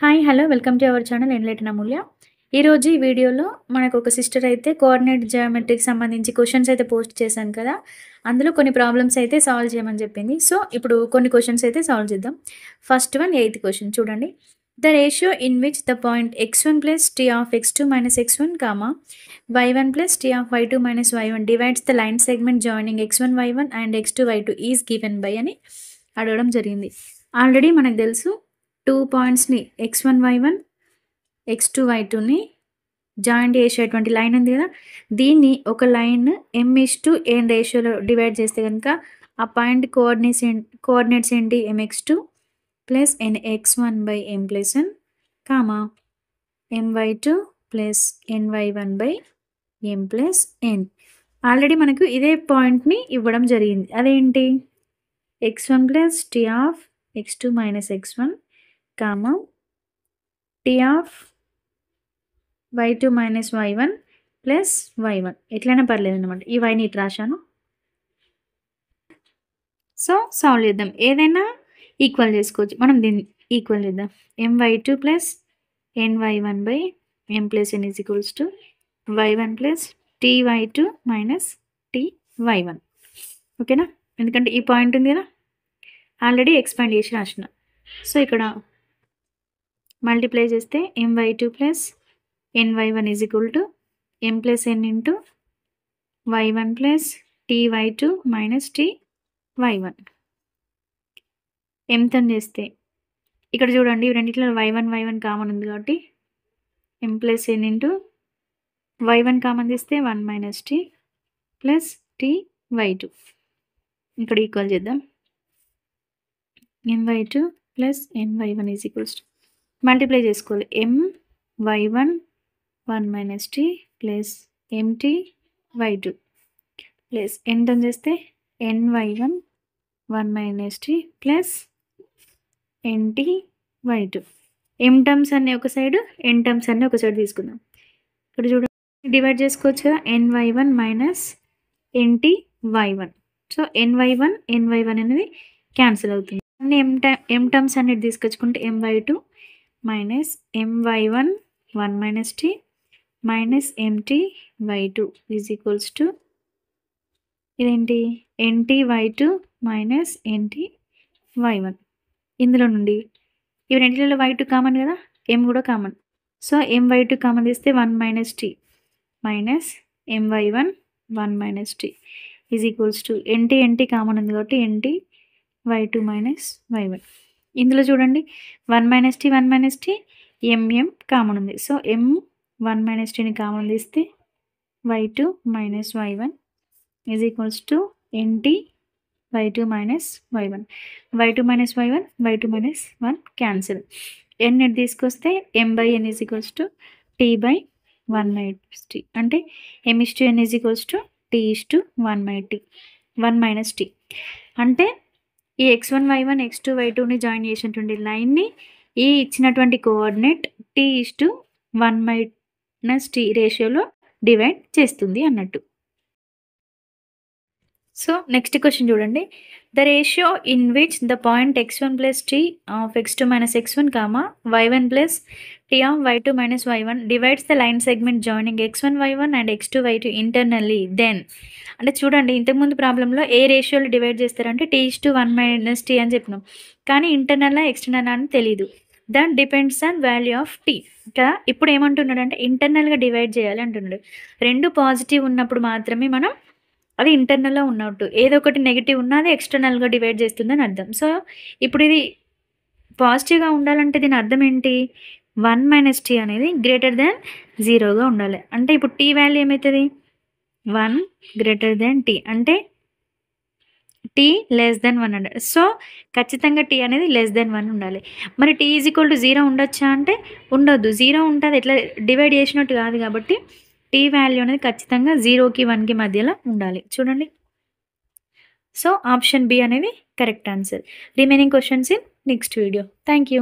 Hi! Hello! Welcome to our channel enlighten Amulya. ఈరోజు ఈ వీడియోలో మనకొక సిస్టర్ అయితే కోఆర్డినేట్ జియోమెట్రీకి సంబంధించి క్వెషన్స్ అయితే పోస్ట్ చేశాను కదా! అందులో కొన్ని ప్రాబ్లమ్స్ అయితే సాల్వ్ చేయమని చెప్పింది. సో, ఇప్పుడు కొన్ని క్వెషన్స్ అయితే సాల్వ్ చేద్దాం. ఫస్ట్ వన్ ఎయిత్ క్వెషన్ చూడండి. The ratio in which the point x1 plus t of x2 minus x1 y1 plus t of y2 minus y1 divides the line segment joining x1 y1 and x2 y2 is given by అని అడగడం జరిగింది. Already మనకు తెలుసు 2 పాయింట్స్‌ని x1 y1, x2 y2ని joint చేసేటువంటి line ఉంది కదా! దీన్ని ఒక లైన్ m:n రేషియోలో డివైడ్ చేస్తే గనుక ఆ పాయింట్ కోఆర్డినేట్స్ ఏంటి mx2 plus nx1/m plus n, my2 plus ny1/m plus n. Already మనకు ఇదే పాయింట్‌ని ఇవ్వడం జరిగింది. అదేంటి x1 plus t of x2 minus x1, t of y2 minus y1 plus y1 ఎట్లైనా పర్లేదనమాట. ఈ వైని ఇటు రాశాను. సో, సాల్వ్ చేద్దాం. ఏదైనా ఈక్వల్ చేసుకోవచ్చు. మనం దీన్ని ఈక్వల్ చేద్దాం. my2 plus ny1/m plus n is equals to y1 plus ty2 minus ty1. ఓకేనా? ఎందుకంటే ఈ పాయింట్ ఉంది కదా! ఆల్రెడీ ఎక్స్పాండ్ చేసి రాసిన. సో, ఇక్కడ మల్టిప్లై చేస్తే my2 plus ny1 is equal to m plus n into y1 plus ty2 minus ty1. mతోని చేస్తే ఇక్కడ చూడండి ఈ రెండిట్లో y1 కామన్ ఉంది కాబట్టి m plus n into y1 common తీస్తే 1 మైనస్ t ప్లస్ ty2. ఇక్కడ ఈక్వల్ చేద్దాం. my2 plus ny1 is equals to multiply చేసుకోవాలి. my1 1 minus t plus mty2 plus nతోని చేస్తే ny1 1 minus t plus nty2. m terms అన్నీ ఒక side, n terms అన్నీ ఒక సైడ్ తీసుకుందాం. ఇక్కడ చూడండి డివైడ్ చేసుకోవచ్చు కదా, ny1 minus nty1. So, ny1 అనేది క్యాన్సిల్ అవుతుంది. అన్ని m టర్మ్స్ అన్నిటి తీసుకొచ్చుకుంటే my2 minus my1 1 minus t minus mty2 is equals to ఇదేంటి nty2 మైనస్ nty1. ఇందులో నుండి ఇవి రెండిట్లో y2 కామన్ కదా, m కూడా కామన్. సో, my2 కామన్ తీస్తే 1 minus t minus my1 1 minus t is equals to nt common ఉంది కాబట్టి nty2 మైనస్ y1. ఇందులో చూడండి 1 మైనస్ t mm కామన్ ఉంది. సో, m 1 మైనస్ tని కామన్ తీస్తే y2 minus y1 is equals to nty2 minus y1. y2 minus y1 cancel. n ఇటు తీసుకొస్తే m/n is equals to t/1 minus t. అంటే m:n is equals to t/1 minus t. అంటే ఈ x1 y1 x2 y2ని join చేసినటువంటి లైన్ని ఈ ఇచ్చినటువంటి coordinate t/1 minus t రేషియోలో డివైడ్ చేస్తుంది అన్నట్టు. సో, నెక్స్ట్ క్వెషన్ చూడండి. The ratio in which the point x1 plus t of x2 minus x1, y1 plus t of y2 minus y1 divides the line segment joining x1 y1 and x2 y2 internally then. అంటే చూడండి ఇంతకుముందు ప్రాబ్లంలో ఏ రేషియోలో divide చేస్తారంటే t/1 minus t అని చెప్పినాం. కానీ ఇంటర్నల్లా external అని తెలీదు. That depends on value of t కదా. ఇప్పుడు ఏమంటున్నాడు అంటే ఇంటర్నల్గా డివైడ్ చేయాలి అంటున్నాడు. రెండు పాజిటివ్ ఉన్నప్పుడు మాత్రమే మనం అది ఇంటర్నల్‌లో ఉన్నట్టు. ఏదో ఒకటి నెగెటివ్ ఉన్నా అది ఎక్స్టర్నల్‌గా డివైడ్ చేస్తుందని అర్థం. సో, ఇప్పుడు ఇది పాజిటివ్‌గా ఉండాలంటే దీని అర్థం ఏంటి? 1 మైనస్ t అనేది గ్రేటర్ దాన్ 0గా ఉండాలి. అంటే ఇప్పుడు t వాల్యూ ఏమవుతుంది? 1 గ్రేటర్ దాన్ t అంటే t లెస్ దాన్ 1 ఉండాలి. సో, ఖచ్చితంగా t అనేది లెస్ దాన్ 1 ఉండాలి. మరి t ఈజ్ ఈక్వల్ టు 0 ఉండొచ్చా అంటే ఉండొద్దు. 0 ఉంటే అది ఎట్లా డివైడ్ చేసినట్టు కాదు కాబట్టి t వాల్యూ అనేది ఖచ్చితంగా 0కి 1కి మధ్యలో ఉండాలి. చూడండి. సో, ఆప్షన్ బి అనేది correct answer. Remaining questions in next video. Thank you.